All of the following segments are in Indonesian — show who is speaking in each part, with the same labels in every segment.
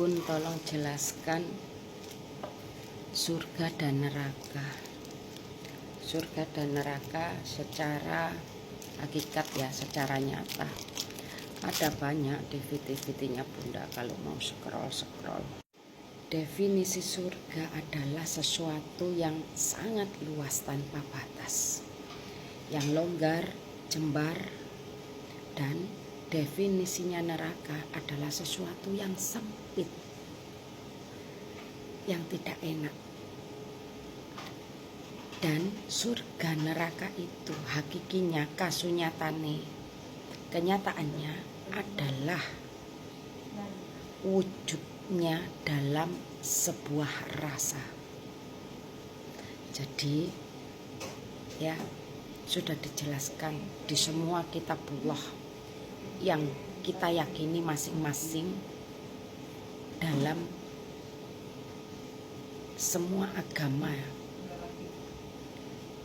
Speaker 1: Bun tolong jelaskan surga dan neraka. Surga dan neraka secara hakikat ya, secara nyata. Ada banyak DVD-nya Bunda kalau mau scroll. Definisi surga adalah sesuatu yang sangat luas tanpa batas, yang longgar, jembar, dan definisinya neraka adalah sesuatu yang sempit, yang tidak enak. Dan surga neraka itu hakikinya, kasunyatane, kenyataannya adalah wujudnya dalam sebuah rasa. Jadi ya sudah dijelaskan di semua kitabullah yang kita yakini masing-masing dalam semua agama,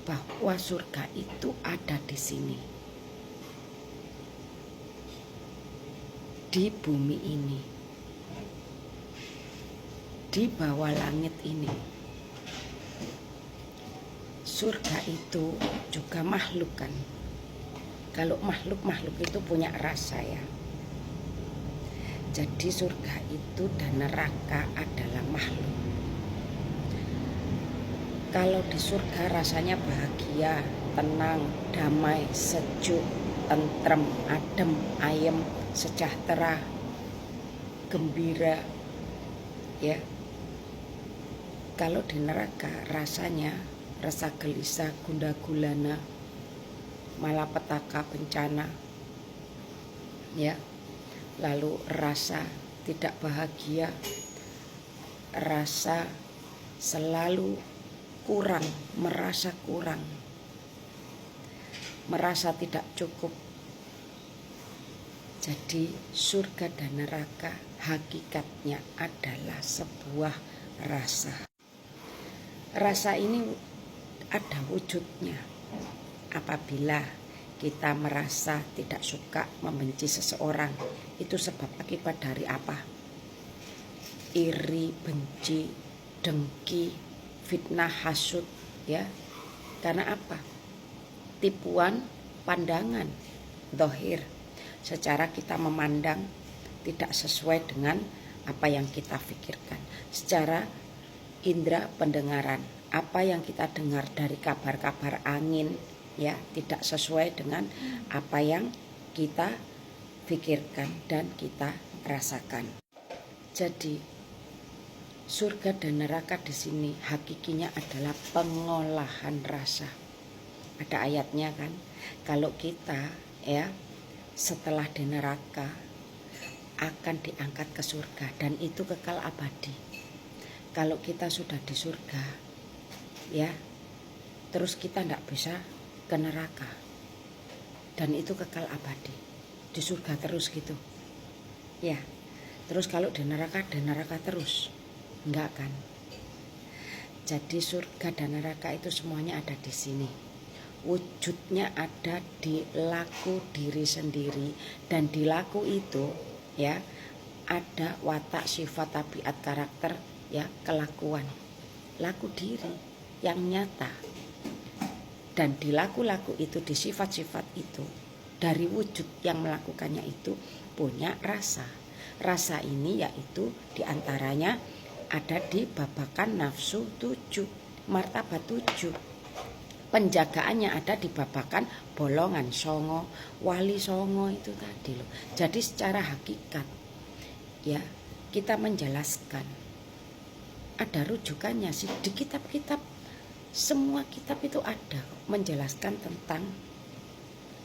Speaker 1: bahwa surga itu ada di sini, di bumi ini, di bawah langit ini. Surga itu juga makhluk kan. Kalau makhluk itu punya rasa ya. Jadi surga itu dan neraka adalah makhluk. Kalau di surga rasanya bahagia, tenang, damai, sejuk, tentrem, adem, ayem, sejahtera, gembira ya. Kalau di neraka rasanya rasa gelisah, gundah gulana, malapetaka, bencana ya. Lalu rasa tidak bahagia, rasa selalu kurang, merasa tidak cukup. Jadi surga dan neraka hakikatnya adalah sebuah rasa. Rasa ini ada wujudnya. Apabila kita merasa tidak suka, membenci seseorang, itu sebab akibat dari apa? Iri, benci, dengki, fitnah, hasud ya. Karena apa? Tipuan pandangan zahir. Secara kita memandang tidak sesuai dengan apa yang kita pikirkan. Secara indera pendengaran, apa yang kita dengar dari kabar-kabar angin ya, tidak sesuai dengan apa yang kita pikirkan dan kita rasakan. Jadi surga dan neraka di sini hakikinya adalah pengolahan rasa. Ada ayatnya kan, kalau kita ya setelah di neraka akan diangkat ke surga dan itu kekal abadi. Kalau kita sudah di surga ya, terus kita tidak bisa ke neraka dan itu kekal abadi di surga terus gitu ya. Terus kalau di neraka terus, enggak kan? Jadi surga dan neraka itu semuanya ada di sini. Wujudnya ada di laku diri sendiri, dan di laku itu ya ada watak, sifat, tabiat, karakter ya, kelakuan, laku diri yang nyata. Dan di laku-laku itu, di sifat-sifat itu, dari wujud yang melakukannya itu punya rasa. Rasa ini yaitu diantaranya ada di babakan nafsu 7, martabat 7. Penjagaannya ada di babakan bolongan songo, wali songo itu tadi loh. Jadi secara hakikat ya kita menjelaskan, ada rujukannya sih di kitab-kitab. Semua kitab itu ada menjelaskan tentang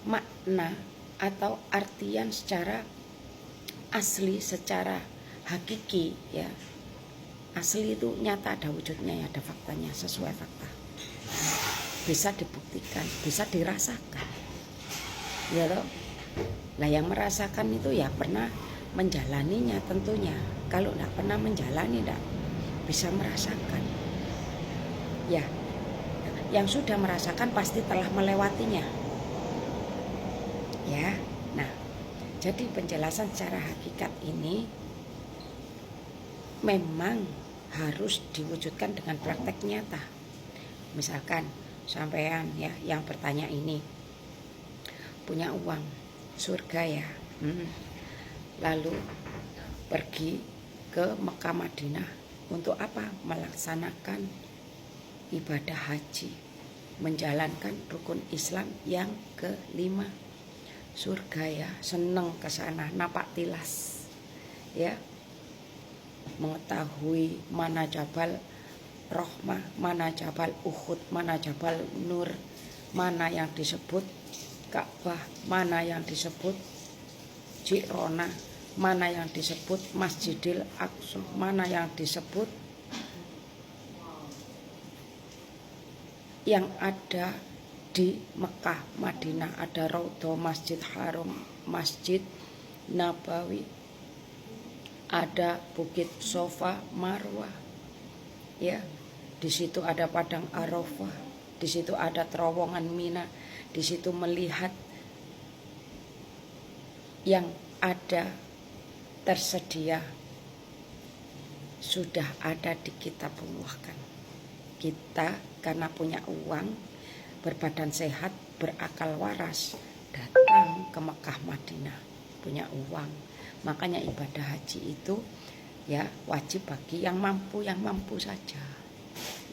Speaker 1: makna atau artian secara asli, secara hakiki ya. Asli itu nyata, ada wujudnya ya, ada faktanya, sesuai fakta. Bisa dibuktikan, bisa dirasakan ya toh. Nah yang merasakan itu ya pernah menjalaninya tentunya. Kalau tidak pernah menjalani tidak bisa merasakan ya. Yang sudah merasakan pasti telah melewatinya ya. Nah jadi penjelasan secara hakikat ini memang harus diwujudkan dengan praktek nyata. Misalkan sampean ya yang bertanya ini punya uang surga ya, lalu pergi ke Mekah Madinah untuk apa? Melaksanakan ibadah haji, menjalankan rukun Islam yang kelima. Surga ya, seneng ke sana, napak tilas ya, mengetahui mana Jabal Rahmah, mana Jabal Uhud, mana Jabal Nur, mana yang disebut Ka'bah, mana yang disebut Jirona, mana yang disebut Masjidil Aqsa, mana yang disebut yang ada di Mekah, Madinah, ada Raudhah, Masjid Haram, Masjid Nabawi, ada Bukit Sofa Marwah, ya, di situ ada Padang Arafah, di situ ada terowongan Mina, di situ melihat yang ada tersedia sudah ada di kitabullah kan. Kita karena punya uang, berbadan sehat, berakal waras, datang ke Mekah Madinah, punya uang. Makanya ibadah haji itu ya wajib bagi yang mampu saja.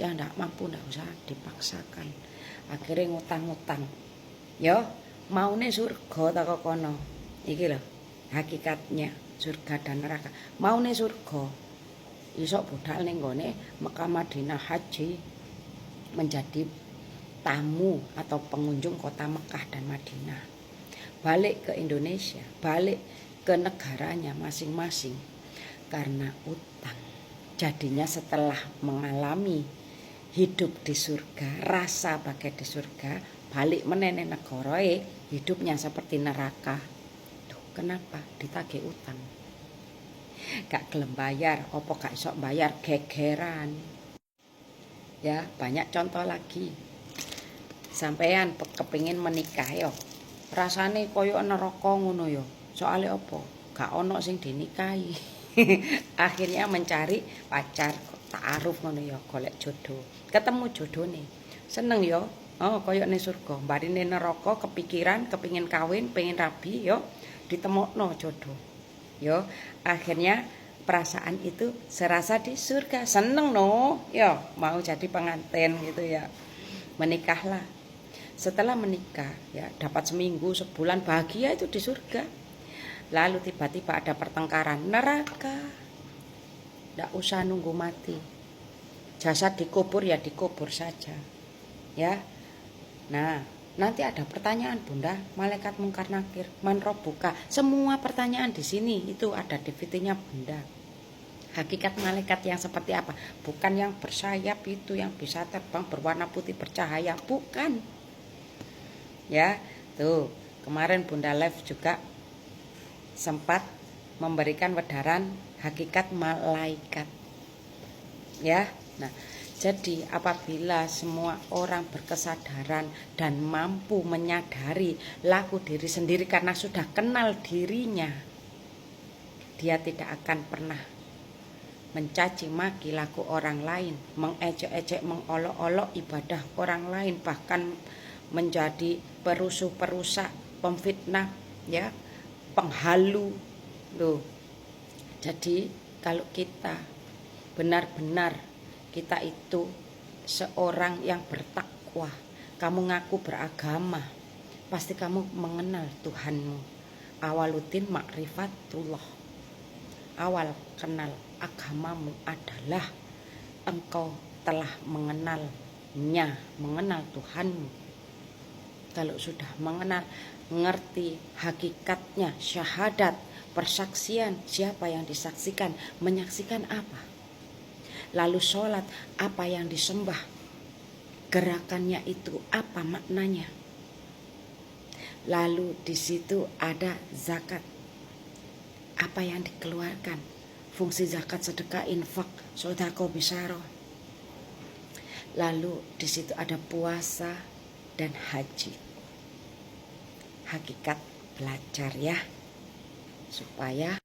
Speaker 1: Yang enggak mampu enggak usah dipaksakan. Akhirnya ngutang-ngutang. Yo, maune surga ta kok kono. Iki lho, hakikatnya surga dan neraka. Maune surga. Isok budal ning gone Mekah Madinah haji menjadi tamu atau pengunjung kota Mekah dan Madinah, balik ke Indonesia, balik ke negaranya masing-masing karena utang. Jadinya setelah mengalami hidup di surga, rasa bagai di surga, balik menene negarae, hidupnya seperti neraka. Duh, kenapa? Ditagih utang, gak gelem bayar, opo gak iso bayar, gegeran. Ya, banyak contoh lagi. Sampean kepingin menikah yo, rasane koyo neraka ngono yo. Soale apa? Gak ono sing dinikahi. Akhirnya mencari pacar, ta'aruf ngono yo, golek jodoh. Ketemu jodone. Seneng yo. Oh, koyo ning surga. Barine neraka kepikiran, kepingin kawin, pengen rabi yo, ditemokno jodoh. Yo, akhirnya perasaan itu serasa di surga. Seneng no. Yo, mau jadi pengantin gitu ya. Menikahlah. Setelah menikah ya dapat seminggu sebulan bahagia itu di surga. Lalu tiba-tiba ada pertengkaran, neraka. Nggak usah nunggu mati, jasad dikubur ya dikubur saja ya. Nah nanti ada pertanyaan Bunda, malaikat mungkar nakir, man robbuka, semua pertanyaan di sini itu ada DVD-nya Bunda. Hakikat malaikat yang seperti apa? Bukan yang bersayap itu, yang bisa terbang berwarna putih bercahaya, bukan. Ya, tuh kemarin Bunda Live juga sempat memberikan wedaran hakikat malaikat. Ya, nah jadi apabila semua orang berkesadaran dan mampu menyadari laku diri sendiri karena sudah kenal dirinya, dia tidak akan pernah mencaci maki laku orang lain, mengejek-ejek, mengolok-olok ibadah orang lain, bahkan menjadi perusuh perusak, pemfitnah, ya, penghalu. Loh. Jadi kalau kita benar-benar kita itu seorang yang bertakwa, kamu ngaku beragama, pasti kamu mengenal Tuhanmu. Awaluddin ma'rifatullah. Awal kenal agamamu adalah engkau telah mengenalnya, mengenal Tuhanmu. Kalau sudah mengenal, mengerti hakikatnya, syahadat, persaksian, siapa yang disaksikan, menyaksikan apa, lalu sholat, apa yang disembah, gerakannya itu apa maknanya, lalu di situ ada zakat, apa yang dikeluarkan, fungsi zakat, sedekah, infak, sedekah bisyarah, lalu di situ ada puasa dan haji. Hakikat belajar ya, supaya